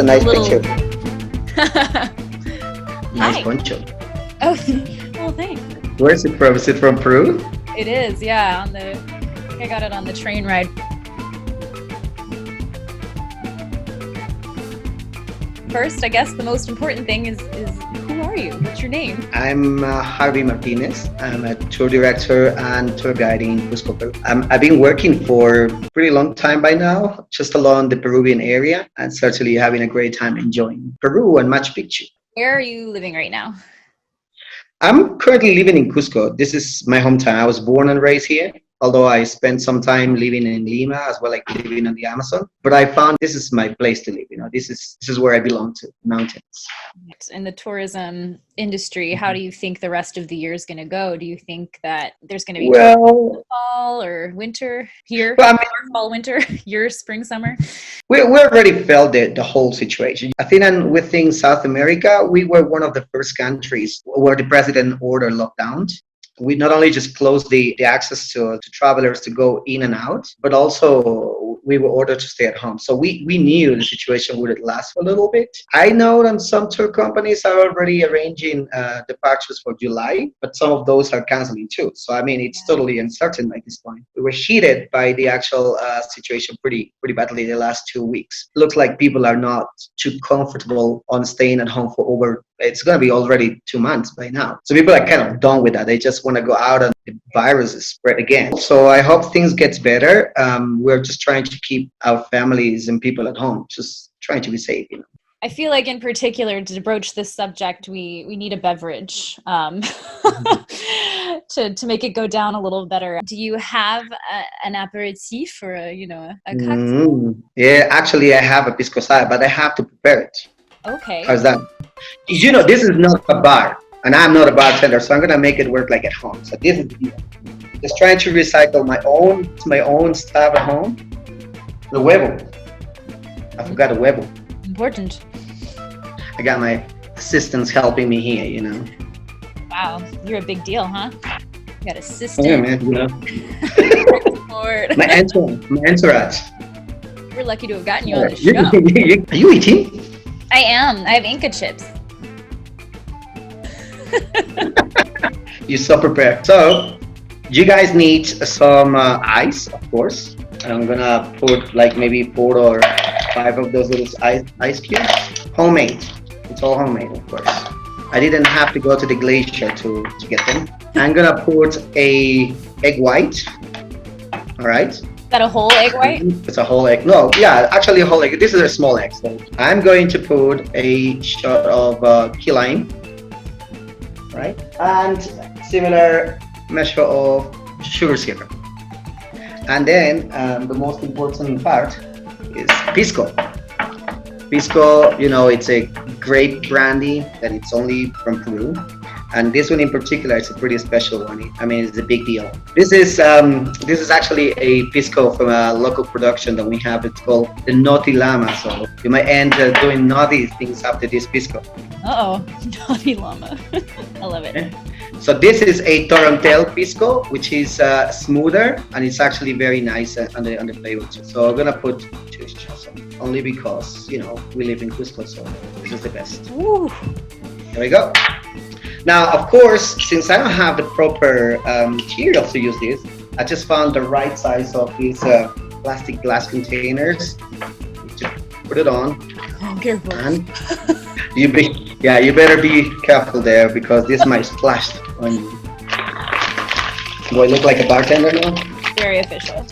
nice little... picture. Nice Hi. poncho. Oh, well, thanks. Where is it from? Is it from Peru? It is, yeah. I got it on the train ride. First, I guess the most important thing is who are you? What's your name? I'm Harvey Martinez. I'm a tour director and tour guide in Pisco, Peru. I've been working for a pretty long time by now, just along the Peruvian area, and certainly having a great time enjoying Peru and Machu Picchu. Where are you living right now? I'm currently living in Cusco. This is my hometown. I was born and raised here, although I spent some time living in Lima as well, like living on the Amazon. But I found this is my place to live. This is where I belong to, mountains. In the tourism industry, how do you think the rest of the year is going to go? Do you think that there's going to be fall or winter here? Well, fall, winter, your spring, summer? We already felt the whole situation. I think within South America, we were one of the first countries where the president ordered lockdowns. We not only just closed the access to travelers to go in and out, but also we were ordered to stay at home. So we knew the situation would last for a little bit. I know that some tour companies are already arranging departures for July, but some of those are canceling too. So, it's totally uncertain at this point. We were hit by the actual situation pretty badly the last 2 weeks. Looks like people are not too comfortable on staying at home for over, it's going to be already 2 months by now. So people are kind of done with that. They just want to go out and the virus is spread again. So I hope things get better. We're just trying to keep our families and people at home, just trying to be safe, I feel like in particular to broach this subject, we need a beverage to make it go down a little better. Do you have an aperitif or a cocktail? Yeah, actually I have a Pisco Sour, but I have to prepare it. Okay. How's that? This is not a bar, and I'm not a bartender, so I'm gonna make it work like at home. So this is the deal. Just trying to recycle my own stuff at home. The huevo. I forgot the huevo. Important. I got my assistants helping me here, Wow, you're a big deal, huh? You got assistant. Yeah, man, my entourage. We're lucky to have gotten you on the show. Are you eating? I am. I have Inca chips. You're so prepared. So, you guys need some ice, of course. I'm gonna put like maybe 4 or 5 of those little ice cubes. Homemade. It's all homemade, of course. I didn't have to go to the glacier to get them. I'm gonna put a egg white. All right. Is that a whole egg white? It's a whole egg. No, yeah, actually a whole egg. This is a small egg. So I'm going to put a shot of key lime. Right? And similar measure of sugar syrup. And then the most important part is Pisco. Pisco, it's a grape brandy that it's only from Peru. And this one in particular is a pretty special one. It's a big deal. This is actually a Pisco from a local production that we have. It's called the naughtyllama. So you might end doing naughty things after this Pisco. Uh-oh, naughty llama. I love it. So this is a Torrontel Pisco, which is smoother and it's actually very nice on the flavor too. So I'm gonna put 2 shots only because we live in Cusco, so this is the best. Ooh. There we go. Now, of course, since I don't have the proper materials to use this, I just found the right size of these plastic glass containers. To put it on. Oh, careful. And you better be careful there because this might splash on you. Do I look like a bartender now? Very official.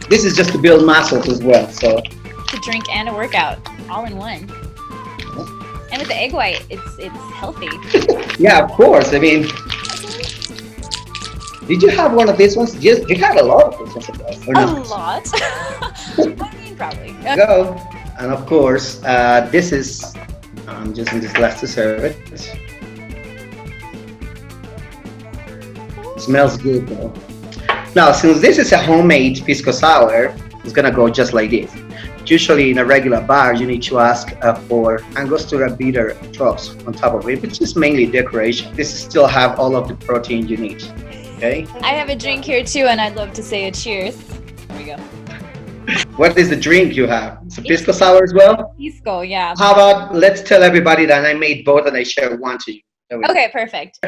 This is just to build muscles as well. So to drink and a workout, all in one. And with the egg white, it's healthy. Yeah, of course. Did you have one of these ones? You had a lot of these ones, or not? A lot? Probably. Go. And of course, this is, I'm using this glass to serve it. It smells good though. Now, since this is a homemade Pisco Sour, it's gonna go just like this. Usually in a regular bar, you need to ask for Angostura bitter drops on top of it, which is mainly decoration. This still have all of the protein you need, okay? I have a drink here too, and I'd love to say a cheers. There we go. What is the drink you have? It's a It's Pisco Sour as well? Pisco, yeah. How about let's tell everybody that I made both and I share one to you. There we go. Okay, perfect.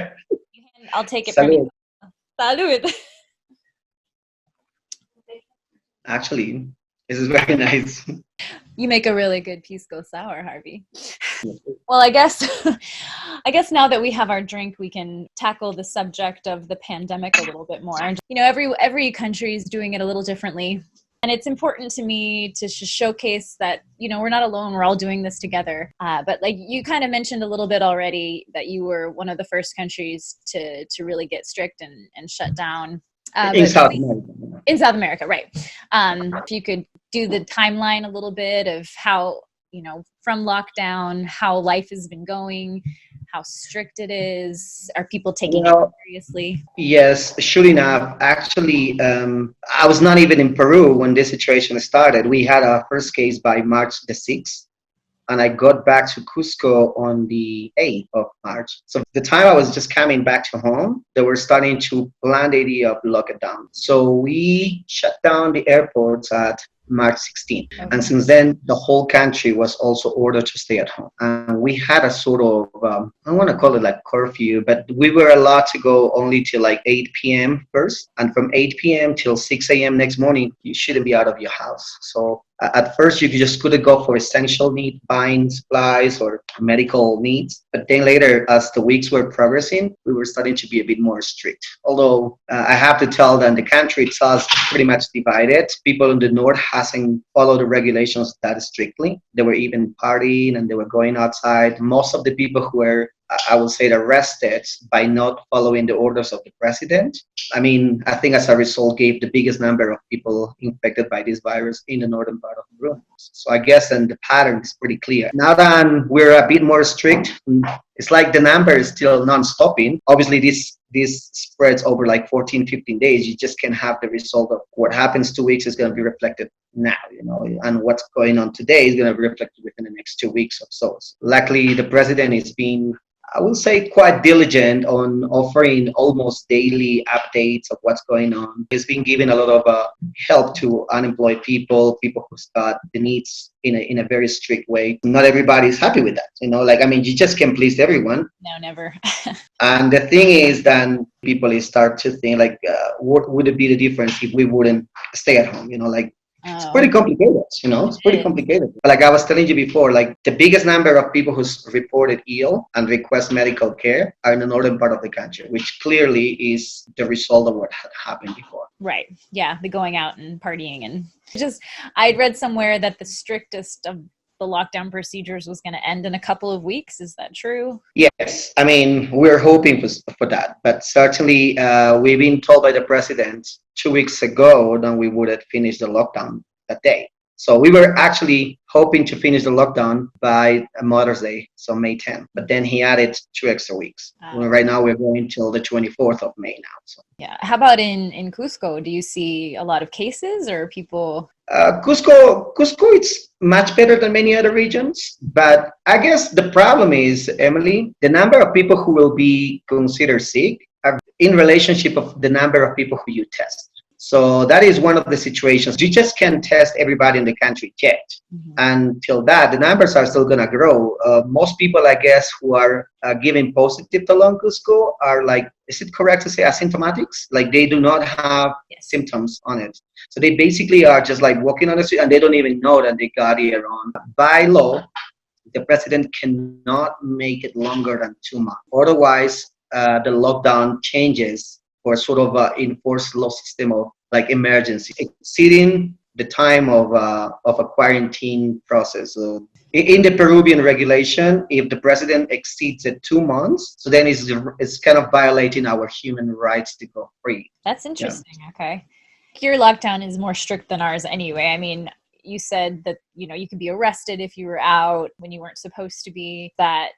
I'll take it from Salud. you. Salud. Actually, this is very nice. You make a really good Pisco Sour, Harvey. Well, I guess now that we have our drink, we can tackle the subject of the pandemic a little bit more. You know, every country is doing it a little differently. And it's important to me to showcase that, you know, we're not alone. We're all doing this together. But like you kind of mentioned a little bit already that you were one of the first countries to really get strict and shut down. In South America. In South America, right. If you could do the timeline a little bit of how, you know, from lockdown, how life has been going, how strict it is. Are people taking it seriously? Yes, sure enough. Actually, I was not even in Peru when this situation started. We had our first case by March the 6th, and I got back to Cusco on the 8th of March. So the time I was just coming back to home, they were starting to plan the idea of lockdown. So we shut down the airports at March 16th. Okay. And since then, the whole country was also ordered to stay at home. And we had a sort of, I want to call it like curfew, but we were allowed to go only till like 8 p.m. first. And from 8 p.m. till 6 a.m. next morning, you shouldn't be out of your house. So at first, you just couldn't go for essential needs, buying supplies or medical needs. But then later, as the weeks were progressing, we were starting to be a bit more strict. Although I have to tell that the country itself is pretty much divided. People in the north hasn't followed the regulations that strictly. They were even partying and they were going outside. Most of the people who were, I would say, arrested by not following the orders of the president. I mean, I think as a result gave the biggest number of people infected by this virus in the northern part of Peru. So I guess then the pattern is pretty clear. Now that we're a bit more strict, it's like the number is still non-stopping. Obviously, this spreads over like 14, 15 days. You just can't have the result of what happens 2 weeks is going to be reflected now, you know, and what's going on today is going to be reflected within the next 2 weeks or so. Luckily, the president is being, I will say, quite diligent on offering almost daily updates of what's going on. He's been giving a lot of help to unemployed people who's got the needs in a very strict way. Not everybody's happy with that, you know. Like, I mean, you just can't please everyone. No, never. And the thing is, then people start to think like, what would it be the difference if we wouldn't stay at home? You know, like. It's pretty complicated, you know, it's pretty complicated. Like I was telling you before, like the biggest number of people who's reported ill and request medical care are in the northern part of the country, which clearly is the result of what had happened before. Right. Yeah. The going out and partying and I'd read somewhere that the strictest of the lockdown procedures was going to end in a couple of weeks. Is that true? Yes. I mean, we're hoping for that, but certainly we've been told by the president 2 weeks ago that we would have finished the lockdown that day. So we were actually hoping to finish the lockdown by Mother's Day, so May 10th. But then he added 2 extra weeks. Right now we're going till the 24th of May now. So. Yeah. How about in Cusco? Do you see a lot of cases or people? Cusco, it's much better than many other regions. But I guess the problem is, Emily, the number of people who will be considered sick are in relationship of the number of people who you test. So that is one of the situations. You just can't test everybody in the country yet. Mm-hmm. Until that, the numbers are still going to grow. Most people, I guess, who are giving positive to Long Cusco are like, is it correct to say asymptomatics? Like they do not have symptoms on it. So they basically are just like walking on the street and they don't even know that they got it on. By law, the president cannot make it longer than 2 months. Otherwise, the lockdown changes or sort of enforced law system of like emergency, exceeding the time of a quarantine process. So in the Peruvian regulation, if the president exceeds it 2 months, so then it's kind of violating our human rights to go free. That's interesting. Yeah. Okay. Your lockdown is more strict than ours anyway. I mean, you said that you could be arrested if you were out when you weren't supposed to be. That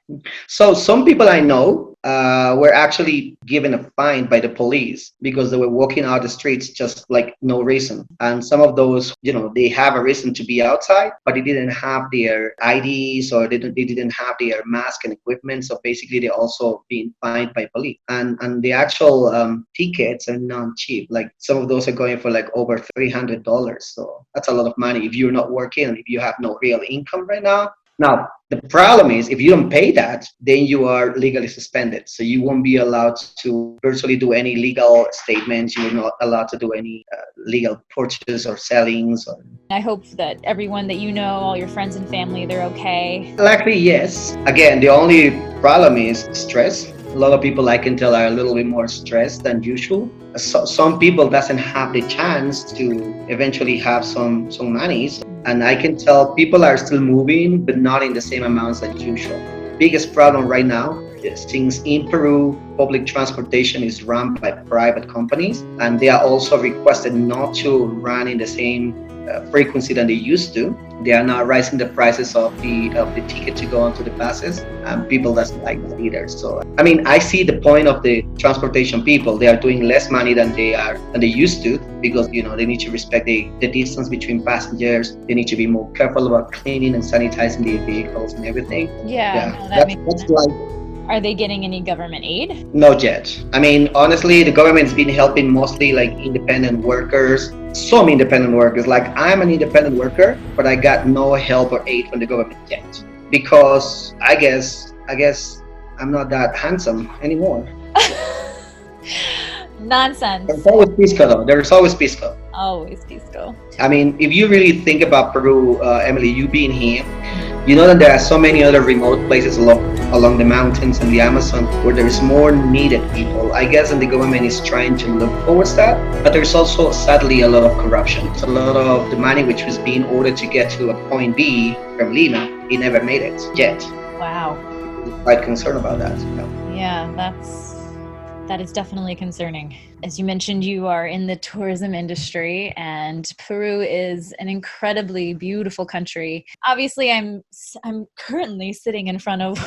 So some people I know were actually given a fine by the police because they were walking out the streets just like no reason. And some of those, they have a reason to be outside, but they didn't have their IDs or they didn't have their mask and equipment. So basically, they're also being fined by police. And the actual tickets are not cheap. Like some of those are going for like over $300. So that's a lot of money if you're not working and if you have no real income right now. Now, the problem is if you don't pay that, then you are legally suspended. So you won't be allowed to virtually do any legal statements. You're not allowed to do any legal purchases or sellings. I hope that everyone that you know, all your friends and family, they're okay. Likely, yes. Again, the only problem is stress. A lot of people I can tell are a little bit more stressed than usual. So, some people doesn't have the chance to eventually have some money. And I can tell people are still moving, but not in the same amounts as usual. Biggest problem right now is since in Peru, public transportation is run by private companies, and they are also requested not to run in the same frequency than they used to. They are now raising the prices of the ticket to go onto the buses, and people doesn't like that either. So I mean, I see the point of the transportation people. They are doing less money than they used to because they need to respect the distance between passengers. They need to be more careful about cleaning and sanitizing the vehicles and everything. Yeah, no, that's like. Are they getting any government aid? Not yet. I mean, honestly, the government's been helping mostly like independent workers, some independent workers. Like I'm an independent worker, but I got no help or aid from the government yet because I guess I'm not that handsome anymore. Nonsense. There's always Pisco though. There's always Pisco. Always Pisco. I mean, if you really think about Peru, Emily, you being here, you know that there are so many other remote places along the mountains and the Amazon where there is more needed people. I guess and the government is trying to look towards that, but there's also sadly a lot of corruption. It's a lot of the money which was being ordered to get to a point B from Lima, it never made it yet. Wow. I'm quite concerned about that. Yeah, that is definitely concerning. As you mentioned, you are in the tourism industry, and Peru is an incredibly beautiful country. Obviously, I'm currently sitting in front of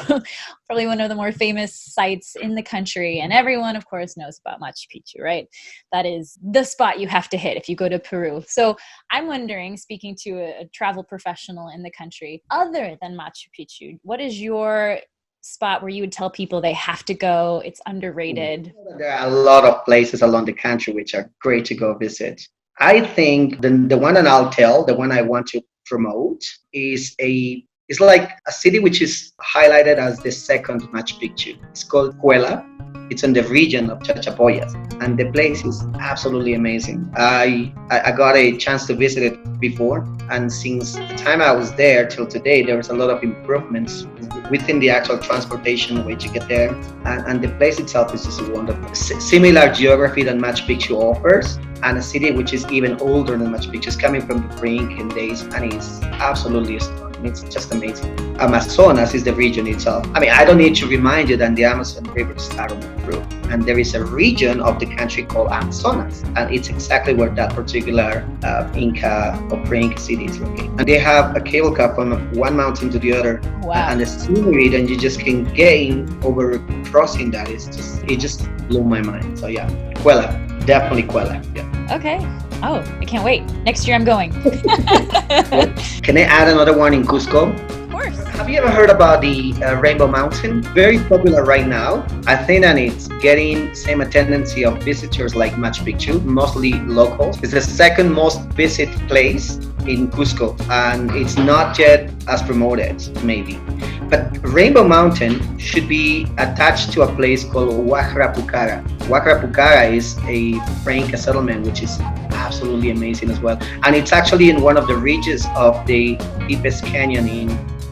probably one of the more famous sites in the country, and everyone, of course, knows about Machu Picchu, right? That is the spot you have to hit if you go to Peru. So I'm wondering, speaking to a travel professional in the country, other than Machu Picchu, what is your spot where you would tell people they have to go? It's underrated. There are a lot of places along the country which are great to go visit. I think the one that I'll tell, the one I want to promote is it's like a city which is highlighted as the second Machu Picchu. It's called Cuela. It's in the region of Chachapoyas, and the place is absolutely amazing. I got a chance to visit it before, and since the time I was there till today, there was a lot of improvements within the actual transportation way to get there, and the place itself is just wonderful. Similar geography than Machu Picchu offers, and a city which is even older than Machu Picchu, is coming from the pre-Incan days, and it's absolutely stunning. It's just amazing. Amazonas is the region itself. I mean, I don't need to remind you that the Amazon River starts in Peru, and there is a region of the country called Amazonas, and it's exactly where that particular Inca or pre-Inca city is located. And they have a cable car from one mountain to the other. Wow. And the scenery that you just can gain over crossing that it just blew my mind. So yeah, Cuela, definitely Cuela. Yeah. Okay. Oh, I can't wait. Next year I'm going. Can I add another one in Cusco? Of course. Have you ever heard about the Rainbow Mountain? Very popular right now. I think that it's getting same tendency of visitors like Machu Picchu, mostly locals. It's the second most visited place in Cusco, and it's not yet as promoted, maybe. But Rainbow Mountain should be attached to a place called Huacrapucara. Huacrapucara is a Inca settlement, which is absolutely amazing as well. And it's actually in one of the ridges of the deepest canyon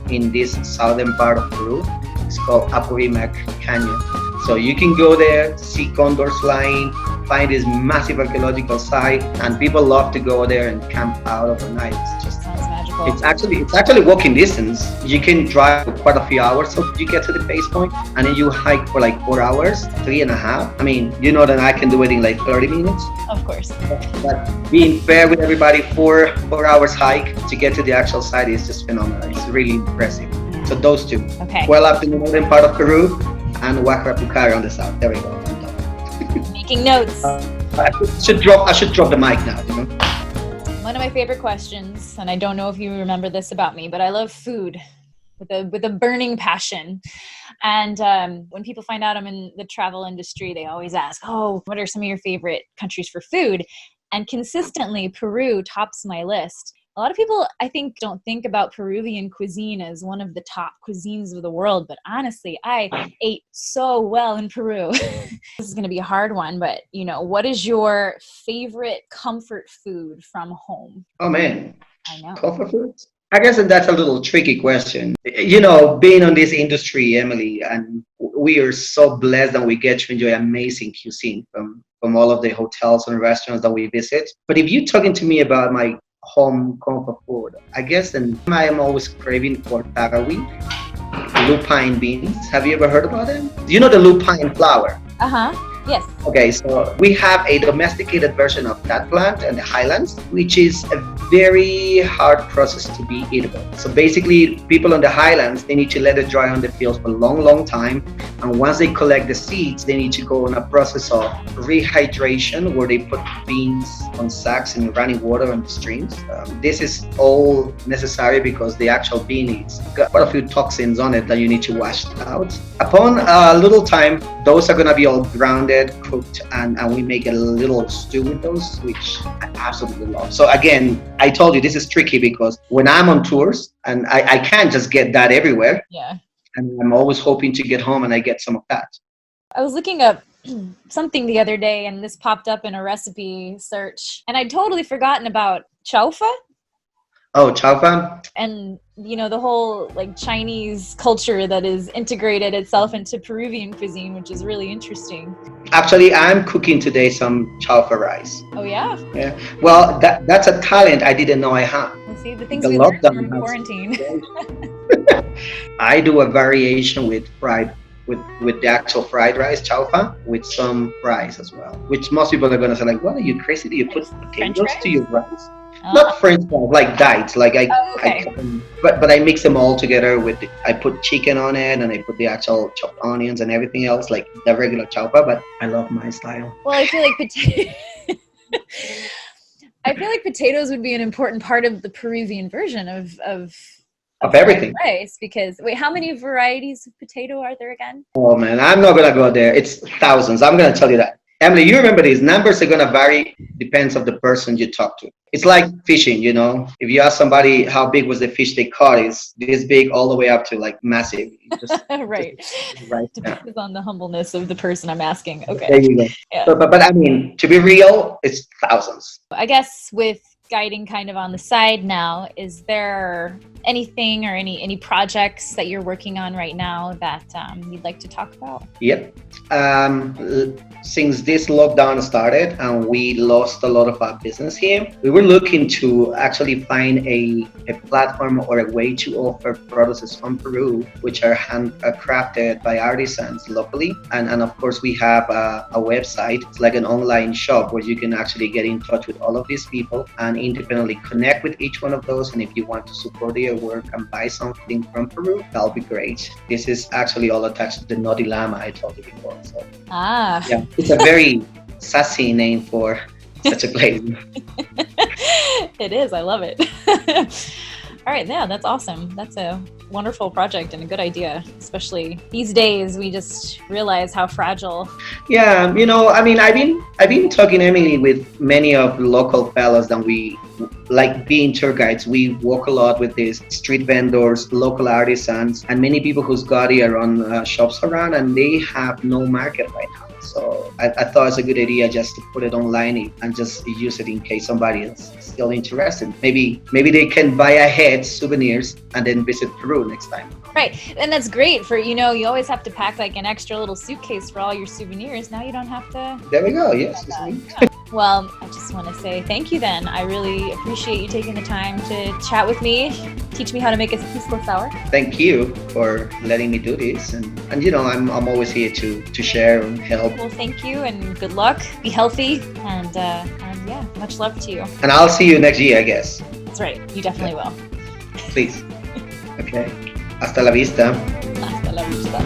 in this southern part of Peru. It's called Apurimac Canyon. So you can go there, see condors flying, find this massive archaeological site, and people love to go there and camp out overnight. It's just sounds magical. It's actually walking distance. You can drive for quite a few hours so you get to the base point, and then you hike for like 4 hours, 3.5. I mean, you know that I can do it in like 30 minutes. Of course. But being fair with everybody, 4 hours hike to get to the actual site is just phenomenal. It's really impressive. So those two. Okay. Well up in the northern part of Peru and Huacrapucara on the south. There we go. Making notes. I should drop the mic now. You know? One of my favorite questions, and I don't know if you remember this about me, but I love food with a burning passion. And when people find out I'm in the travel industry, they always ask, "Oh, what are some of your favorite countries for food?" And consistently, Peru tops my list. A lot of people, I think, don't think about Peruvian cuisine as one of the top cuisines of the world, but honestly, I ate so well in Peru. This is going to be a hard one, but what is your favorite comfort food from home? Oh man, I know. comfort foods. I guess that's a little tricky question. Being on this industry, Emily, and we are so blessed that we get to enjoy amazing cuisine from all of the hotels and restaurants that we visit. But if you're talking to me about my home comfort food, I guess then I am always craving for tagawi, lupine beans. Have you ever heard about them? Do you know the lupine flower? Yes. Okay, so we have a domesticated version of that plant in the highlands, which is a very hard process to be eatable. So basically, people on the highlands, they need to let it dry on the fields for a long, long time. And once they collect the seeds, they need to go on a process of rehydration where they put beans on sacks in running water on the streams. This is all necessary because the actual bean has got quite a few toxins on it that you need to wash out. Upon a little time, those are going to be all grounded, cooked, and we make a little stew with those, which I absolutely love. So again, I told you this is tricky because when I'm on tours and I can't just get that everywhere. Yeah. And I'm always hoping to get home and I get some of that. I was looking up something the other day and this popped up in a recipe search and I'd totally forgotten about chaufa. Oh, chaufa. And the whole Chinese culture that is integrated itself into Peruvian cuisine, which is really interesting. Actually, I'm cooking today some chaufa rice. Oh yeah? Yeah. Well, that's a talent I didn't know I had. Well, see, the things we learned from quarantine. I do a variation with the actual fried rice, chaufa, with some fries as well. Which most people are gonna say, what are you crazy? Do you put potatoes to your rice? Not French fries, like dikes. But I mix them all together I put chicken on it and I put the actual chopped onions and everything else, like the regular chaufa. But I love my style. Well, I feel like potatoes would be an important part of the Peruvian version of everything. Rice, because wait, how many varieties of potato are there again? Oh man, I'm not gonna go there. It's thousands. I'm gonna tell you that. Emily, you remember these numbers are gonna vary, depends on the person you talk to. It's like fishing, If you ask somebody how big was the fish they caught, it's this big all the way up to massive. Right. Depends on the humbleness of the person I'm asking. Okay. There you go. Yeah. But I mean, to be real, it's thousands. I guess with guiding kind of on the side now, is there anything or any projects that you're working on right now that you'd like to talk about? Yep. Since this lockdown started and we lost a lot of our business here, we were looking to actually find a platform or a way to offer products from Peru, which are handcrafted by artisans locally. And of course, we have a website. It's like an online shop where you can actually get in touch with all of these people and independently connect with each one of those. And if you want to support their work and buy something from Peru, that'll be great. This is actually all attached to the naughtyllama I told you before. So yeah, it's a very sassy name for such a place. It is. I love it. All right. Yeah, that's awesome. That's a wonderful project and a good idea, especially these days. We just realize how fragile. Yeah, I mean, I've been talking, Emily, with many of the local fellows that we like being tour guides. We walk a lot with these street vendors, local artisans, and many people who's got their own shops around, and they have no market right now. So I thought it's a good idea just to put it online and just use it in case somebody is still interested. Maybe they can buy ahead souvenirs and then visit Peru next time. Right. And that's great for, you always have to pack an extra little suitcase for all your souvenirs. Now you don't have to. There we go. Yes. Well, I just want to say thank you then. I really appreciate you taking the time to chat with me, teach me how to make a Pisco Sour. Thank you for letting me do this. And you know, I'm always here to share and help. Well, thank you and good luck. Be healthy and yeah, much love to you. And I'll see you next year, I guess. That's right. You definitely will. Please. Okay. Hasta la vista. Hasta la vista.